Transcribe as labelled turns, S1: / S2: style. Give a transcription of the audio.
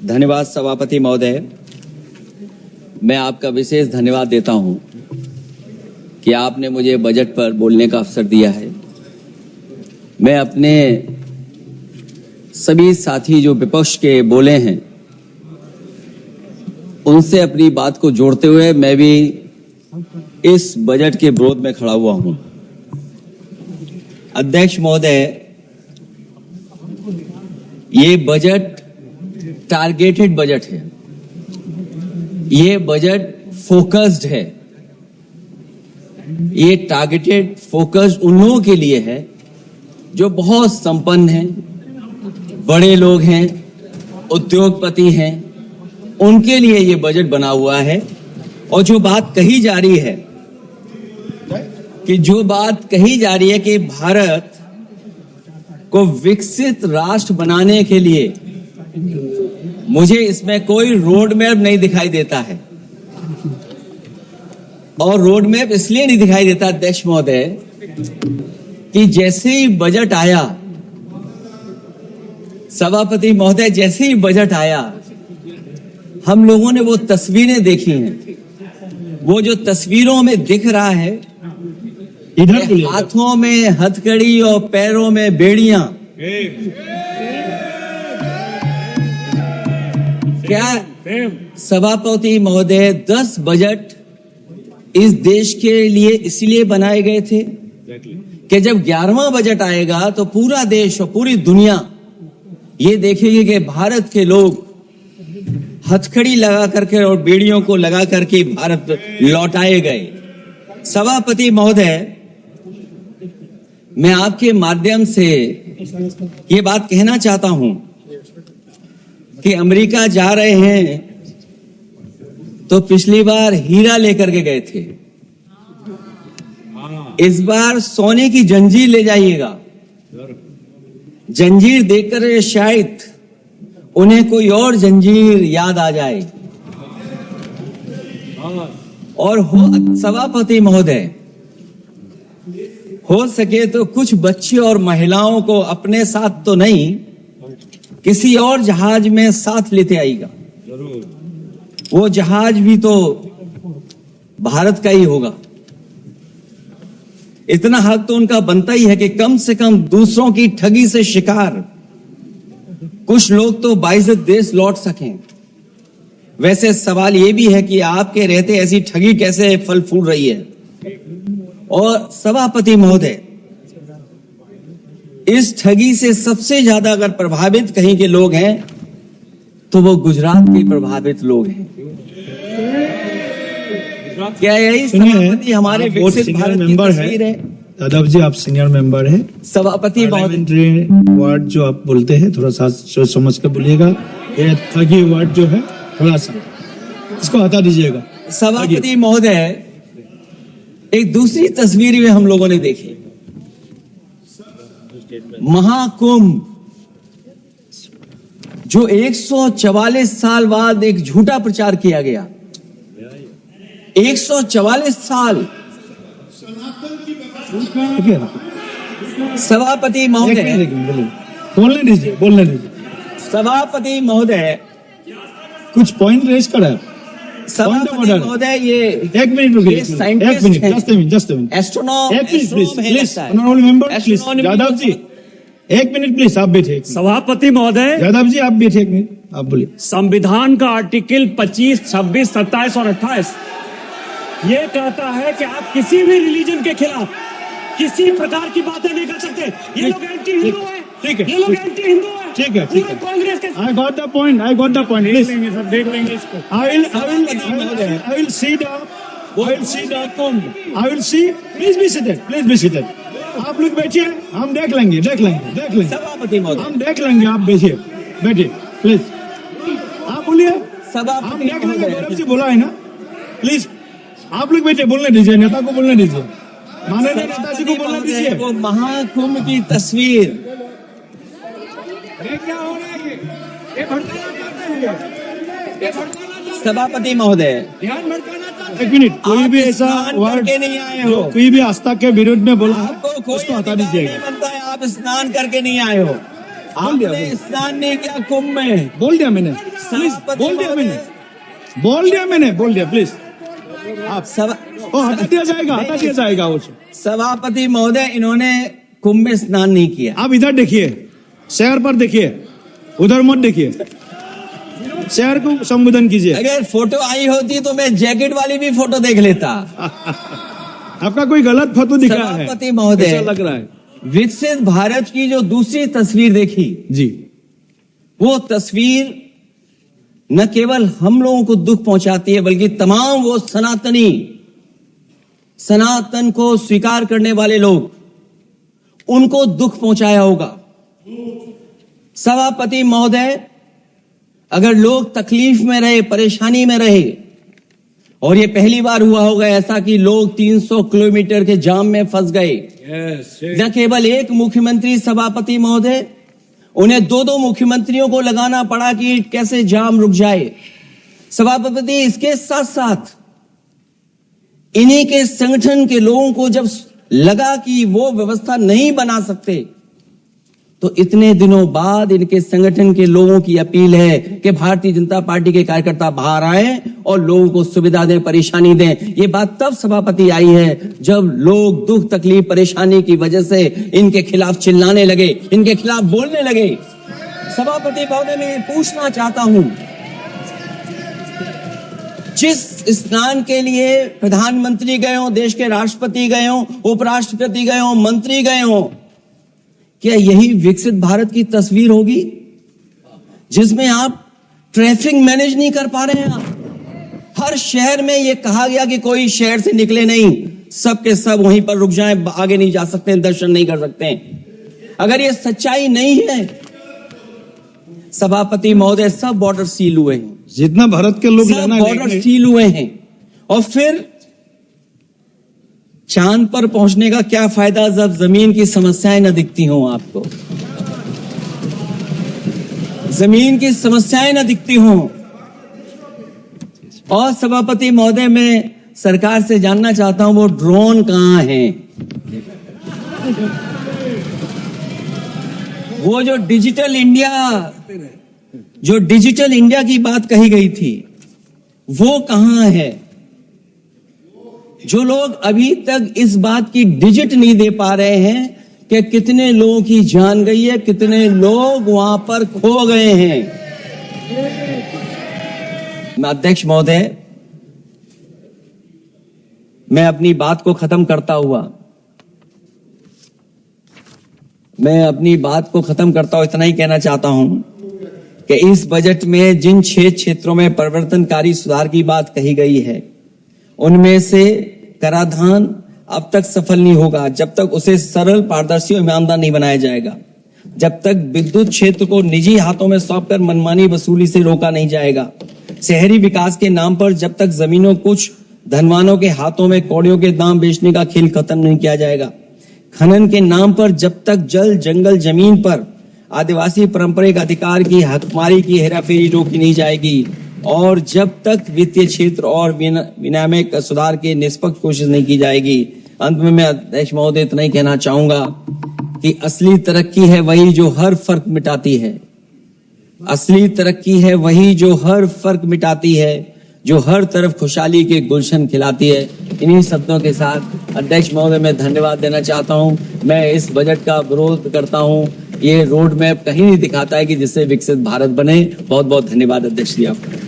S1: धन्यवाद सभापति महोदय। मैं आपका विशेष धन्यवाद देता हूं कि आपने मुझे बजट पर बोलने का अवसर दिया है। मैं अपने सभी साथी जो विपक्ष के बोले हैं उनसे अपनी बात को जोड़ते हुए मैं भी इस बजट के विरोध में खड़ा हुआ हूं। अध्यक्ष महोदय, ये बजट टारगेटेड बजट है, ये बजट फोकस्ड है। ये टारगेटेड फोकस्ड उन लोगों के लिए है जो बहुत संपन्न हैं, बड़े लोग हैं, उद्योगपति हैं, उनके लिए ये बजट बना हुआ है। और जो बात कही जा रही है कि भारत को विकसित राष्ट्र बनाने के लिए मुझे इसमें कोई रोड मैप नहीं दिखाई देता है। और रोड मैप इसलिए नहीं दिखाई देता अध्यक्ष महोदय कि जैसे ही बजट आया, सभापति महोदय, जैसे ही बजट आया हम लोगों ने वो तस्वीरें देखी हैं। वो जो तस्वीरों में दिख रहा है, इधर हाथों में हथकड़ी और पैरों में बेड़ियां, क्या सभापति महोदय 10 बजट इस देश के लिए इसलिए बनाए गए थे कि जब 11वां बजट आएगा तो पूरा देश और पूरी दुनिया ये देखेगी कि भारत के लोग हथकड़ी लगा करके और बेड़ियों को लगा करके भारत लौटाए गए। सभापति महोदय, मैं आपके माध्यम से ये बात कहना चाहता हूं कि अमेरिका जा रहे हैं तो पिछली बार हीरा लेकर के गए थे, इस बार सोने की जंजीर ले जाइएगा। जंजीर देखकर शायद उन्हें कोई और जंजीर याद आ जाए। और सभापति महोदय, हो सके तो कुछ बच्चे और महिलाओं को अपने साथ तो नहीं, किसी और जहाज में साथ लेते आएगा। वो जहाज भी तो भारत का ही होगा। इतना हक तो उनका बनता ही है कि कम से कम दूसरों की ठगी से शिकार कुछ लोग तो बाइज्जत देश लौट सकें। वैसे सवाल ये भी है कि आपके रहते ऐसी ठगी कैसे फल फूल रही है। और सभापति महोदय, इस ठगी से सबसे ज्यादा अगर प्रभावित कहीं के लोग हैं तो वो गुजरात के प्रभावित लोग हैं। क्या यही सभापति हमारे विकसित भारत की तस्वीर है?
S2: यादव जी, आप सीनियर मेंबर हैं।
S1: सभापति
S2: पार्लियामेंट्री वर्ड जो आप बोलते हैं थोड़ा सा सोच समझ कर बोलिएगा। ये ठगी वर्ड जो है थोड़ा सा इसको हटा दीजिएगा।
S1: सभापति महोदय, एक दूसरी तस्वीर भी हम लोगों ने देखी। महाकुंभ जो 144 साल बाद एक झूठा प्रचार किया गया। 144 साल। सभापति महोदय,
S2: बोलने दीजिए।
S1: सभापति महोदय,
S2: कुछ पॉइंट रेज करा।
S1: सभापति महोदय, ये
S2: एक मिनट रुकिए, जस्ट अ मिनट,
S1: एस्ट्रोनॉट,
S2: एक minute please, honourable member please, Yadav ji एक मिनट प्लीज, आप बैठिए।
S3: सभापति महोदय,
S2: यादव जी आप बैठिए, एक मिनट, आप बोलिए।
S3: संविधान का आर्टिकल 25, 26, 27 और 28 ये कहता है कि आप किसी भी रिलीजन के खिलाफ किसी प्रकार की बातें नहीं कर सकते। ये लोग एंटी हिंदू है,
S2: ठीक है,
S3: ये लोग एंटी हिंदू है।
S2: ठीक है,
S3: कांग्रेस के
S2: आई गॉट द पॉइंट,
S3: देख लेंगे सब, देख लेंगे इसको।
S2: I will see the please be seated। आप लोग बैठिए, हम देख लेंगे।
S1: सभापति महोदय,
S2: हम देख लेंगे, आप बैठिए प्लीज। आप बोलिए,
S1: सभापति
S2: हम देख लेंगे। गौरव जी बोला है ना, प्लीज आप लोग बैठे, बोलने दीजिए, नेता को बोलने दीजिए, माननीय नेता जी को बोलने दीजिए।
S1: वो महाकुंभ की तस्वीर,
S2: क्या हो रहा है ये भड़काना चाहते हैं।
S1: सभापति महोदय,
S2: एक मिनट, कोई भी ऐसा वर्ड
S1: करके नहीं आए हो,
S2: कोई भी आस्था के विरोध में बोला
S1: आपको कोई
S2: उसको हटा
S1: अधिकार
S2: दीजिएगा।
S1: नहीं बनता है। आप स्नान करके नहीं आए हो, आपने स्नान नहीं किया कुंभ में।
S2: बोल दिया मैंने। प्लीज
S1: सभापति
S2: बोल दिया
S1: महोदय,
S2: मैंने बोल दिया प्लीज आप
S1: सभा
S2: ओ हटा दिया जाएगा वो
S1: सभापति महोदय, इन्होंने कुंभ में स्नान नहीं किया।
S2: आप इधर देखिए, शहर पर देखिए, उधर मत देखिए, शहर को संबोधन कीजिए।
S1: अगर फोटो आई होती तो मैं जैकेट वाली भी फोटो देख लेता।
S2: आपका कोई गलत फोटो दिखा है,
S1: सभापति महोदय,
S2: ऐसा लग रहा है
S1: विकसित भारत की जो दूसरी तस्वीर देखी,
S2: जी।
S1: वो तस्वीर न केवल हम लोगों को दुख पहुंचाती है, बल्कि तमाम वो सनातन को स्वीकार करने वाले लोग, उनको दुख पहुंचाया होगा। सभापति महोदय, अगर लोग तकलीफ में रहे, परेशानी में रहे, और ये पहली बार हुआ होगा ऐसा कि लोग 300 किलोमीटर के जाम में फंस गए, न केवल एक मुख्यमंत्री सभापति महोदय, उन्हें दो मुख्यमंत्रियों को लगाना पड़ा कि कैसे जाम रुक जाए। सभापति, इसके साथ साथ इन्हीं के संगठन के लोगों को जब लगा कि वो व्यवस्था नहीं बना सकते, तो इतने दिनों बाद इनके संगठन के लोगों की अपील है कि भारतीय जनता पार्टी के कार्यकर्ता बाहर आए और लोगों को सुविधा दें, परेशानी दें। ये बात तब सभापति आई है जब लोग दुख, तकलीफ, परेशानी की वजह से इनके खिलाफ चिल्लाने लगे, इनके खिलाफ बोलने लगे। सभापति महोदय, मैं पूछना चाहता हूं, जिस स्नान के लिए प्रधानमंत्री गए हो, देश के राष्ट्रपति गए हो, उपराष्ट्रपति गए हो, मंत्री गए हो, क्या यही विकसित भारत की तस्वीर होगी जिसमें आप ट्रैफिक मैनेज नहीं कर पा रहे हैं? आप हर शहर में यह कहा गया कि कोई शहर से निकले नहीं, सब के सब वहीं पर रुक जाएं, आगे नहीं जा सकते, दर्शन नहीं कर सकते। अगर ये सच्चाई नहीं है सभापति महोदय, सब बॉर्डर सील हुए हैं,
S2: जितना भारत के लोग
S1: सब बॉर्डर सील हुए हैं, और फिर चांद पर पहुंचने का क्या फायदा जब जमीन की समस्याएं न दिखती हों आपको, जमीन की समस्याएं न दिखती हों। और सभापति महोदय, मैं सरकार से जानना चाहता हूं, वो ड्रोन कहां हैं? वो जो डिजिटल इंडिया की बात कही गई थी, वो कहां है? जो लोग अभी तक इस बात की डिजिट नहीं दे पा रहे हैं कि कितने लोगों की जान गई है, कितने लोग वहां पर खो गए हैं। अध्यक्ष महोदय, मैं अपनी बात को खत्म करता हुआ इतना ही कहना चाहता हूं कि इस बजट में जिन 6 क्षेत्रों में परिवर्तनकारी सुधार की बात कही गई है, उनमें से कराधान अब तक सफल नहीं होगा जब तक उसे सरल, पारदर्शी और ईमानदार नहीं बनाया जाएगा, जब तक विद्युत क्षेत्र को निजी हाथों में सौंपकर मनमानी वसूली से रोका नहीं जाएगा, शहरी विकास के नाम पर जब तक जमीनों कुछ धनवानों के हाथों में कौड़ियों के दाम बेचने का खेल खत्म नहीं किया जाएगा, खनन के नाम पर जब तक जल, जंगल, जमीन पर आदिवासी पारंपरिक अधिकार की हकमारी की हेराफेरी रोकी नहीं जाएगी, और जब तक वित्तीय क्षेत्र और विनियामक सुधार की निष्पक्ष कोशिश नहीं की जाएगी। अंत में मैं अध्यक्ष महोदय इतना ही कहना चाहूंगा कि असली तरक्की है वही जो हर फर्क मिटाती है, असली तरक्की है वही जो हर फर्क मिटाती है, जो हर तरफ खुशहाली के गुलशन खिलाती है। इन्हीं शब्दों के साथ अध्यक्ष महोदय मैं धन्यवाद देना चाहता हूं। मैं इस बजट का विरोध करता हूं, ये रोड मैप कहीं नहीं दिखाता है कि जिससे विकसित भारत बने। बहुत बहुत धन्यवाद अध्यक्ष जी आपका।